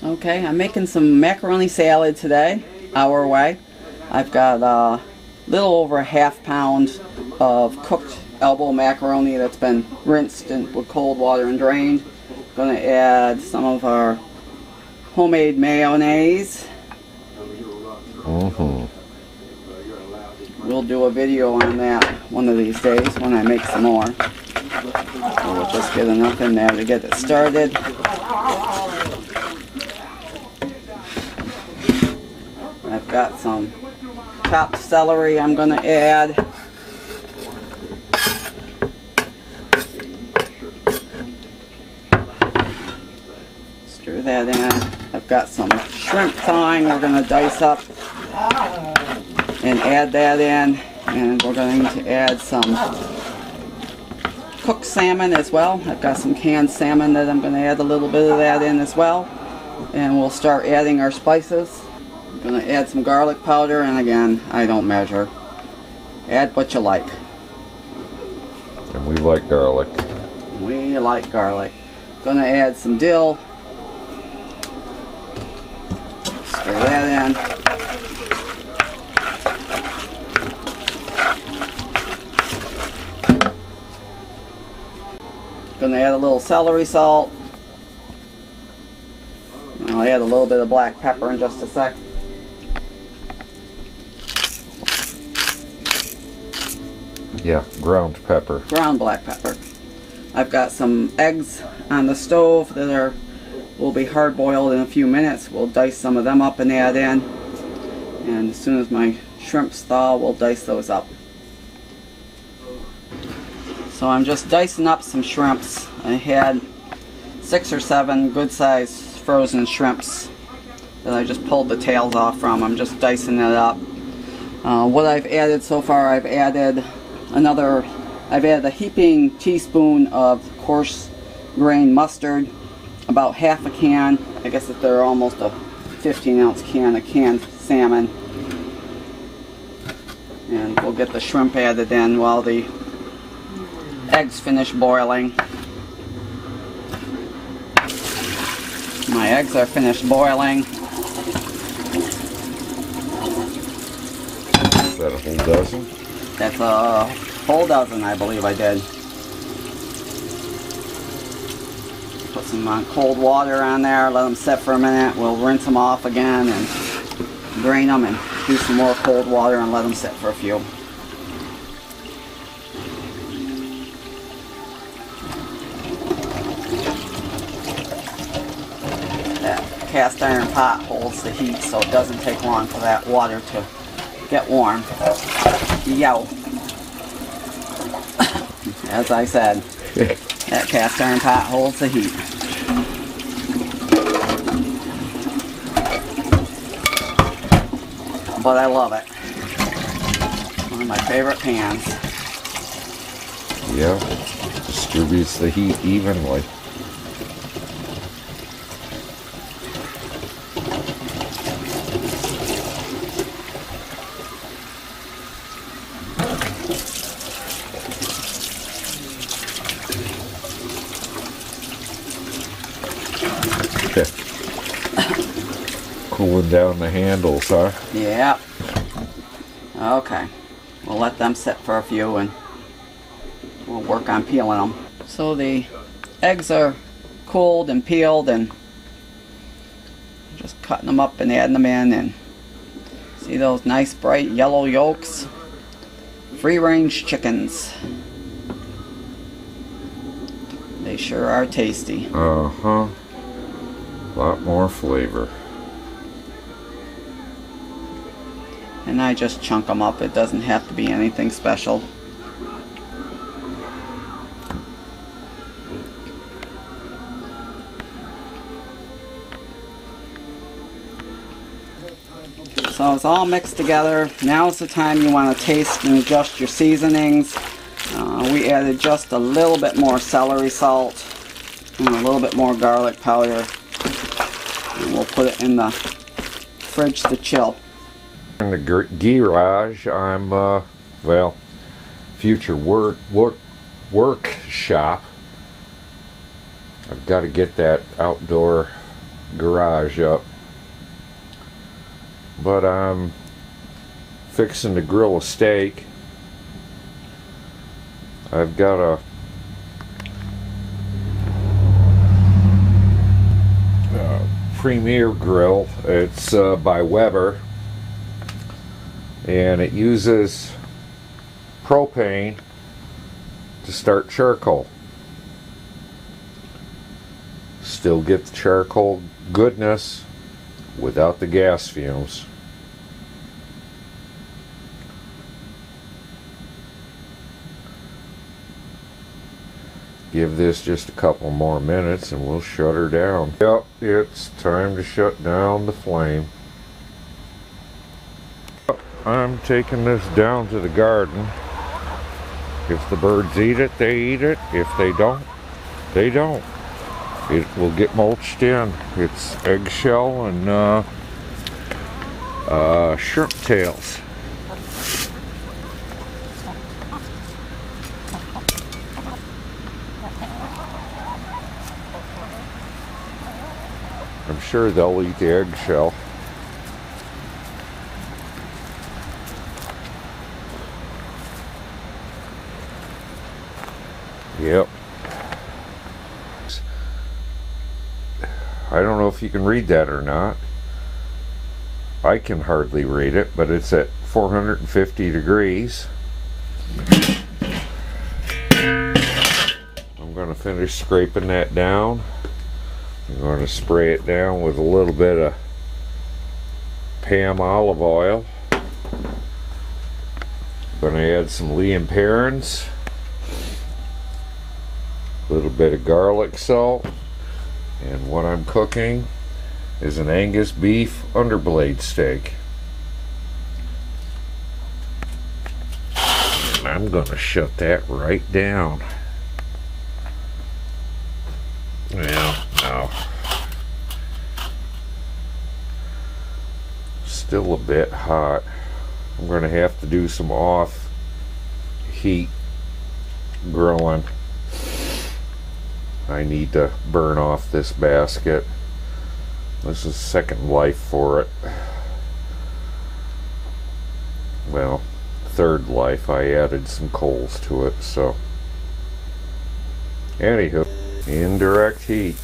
Okay, I'm making some macaroni salad today, our way. I've got a little over a ½ pound of cooked elbow macaroni that's been rinsed with cold water and drained. Going to add some of our homemade mayonnaise. We'll do a video on that one of these days when I make some more. So we'll just get enough in there to get it started. I've got some chopped celery I'm going to add. Stir that in. I've got some shrimp thawing we're going to dice up and add that in. And we're going to add some cooked salmon as well. I've got some canned salmon that I'm going to add a little bit of that in as well. And we'll start adding our spices. I'm going to add some garlic powder, and again, I don't measure. Add what you like. And we like garlic. We like garlic. Going to add some dill. Stir that in. Going to add a little celery salt. I'll add a little bit of black pepper in just a sec. Yeah, ground pepper. Ground black pepper. I've got some eggs on the stove that will be hard boiled in a few minutes. We'll dice some of them up and add in. And as soon as my shrimps thaw, we'll dice those up. So I'm just dicing up some shrimps. I had 6 or 7 good sized frozen shrimps that I just pulled the tails off from. I'm just dicing it up. What I've added so far, I've added a heaping teaspoon of coarse grain mustard, about half a can. I guess if they're almost a 15-ounce can of canned salmon. And we'll get the shrimp added in while the eggs finish boiling. My eggs are finished boiling. Is that a whole dozen? That's a whole dozen, I believe I did. Put some cold water on there, let them sit for a minute. We'll rinse them off again and drain them and do some more cold water and let them sit for a few. That cast iron pot holds the heat, so it doesn't take long for that water to get warm. Yow. As I said, that cast iron pot holds the heat. But I love it. One of my favorite pans. Yeah, distributes the heat evenly. Cooling down the handles, huh? Yeah. Okay. We'll let them sit for a few and we'll work on peeling them. So the eggs are cooled and peeled, and just cutting them up and adding them in, and see those nice bright yellow yolks? Free range chickens. They sure are tasty. Uh-huh. A lot more flavor. And I just chunk them up. It doesn't have to be anything special. So it's all mixed together. Now is the time you want to taste and adjust your seasonings. We added just a little bit more celery salt and a little bit more garlic powder. And we'll put it in the fridge to chill. In the garage, I'm, well, future workshop. I've got to get that outdoor garage up. But I'm fixing to grill a steak. I've got a Premier grill. It's by Weber, and it uses propane to start charcoal. Still get the charcoal goodness without the gas fumes. Give this just a couple more minutes and we'll shut her down. Yep, it's time to shut down the flame. I'm taking this down to the garden. If the birds eat it, they eat it. If they don't, they don't. It will get mulched in. It's eggshell and shrimp tails. I'm sure they'll eat the eggshell. Yep. I don't know if you can read that or not. I can hardly read it, but it's at 450 degrees. I'm going to finish scraping that down. I'm going to spray it down with a little bit of Pam olive oil. I'm going to add some Lea Perrins, a little bit of garlic salt, and what I'm cooking is an Angus beef underblade steak. And I'm going to shut that right down. Yeah, no. Still a bit hot. I'm going to have to do some off heat grilling. I need to burn off this basket. This is second life for it. Well, third life. I added some coals to it, so anywho. Indirect heat.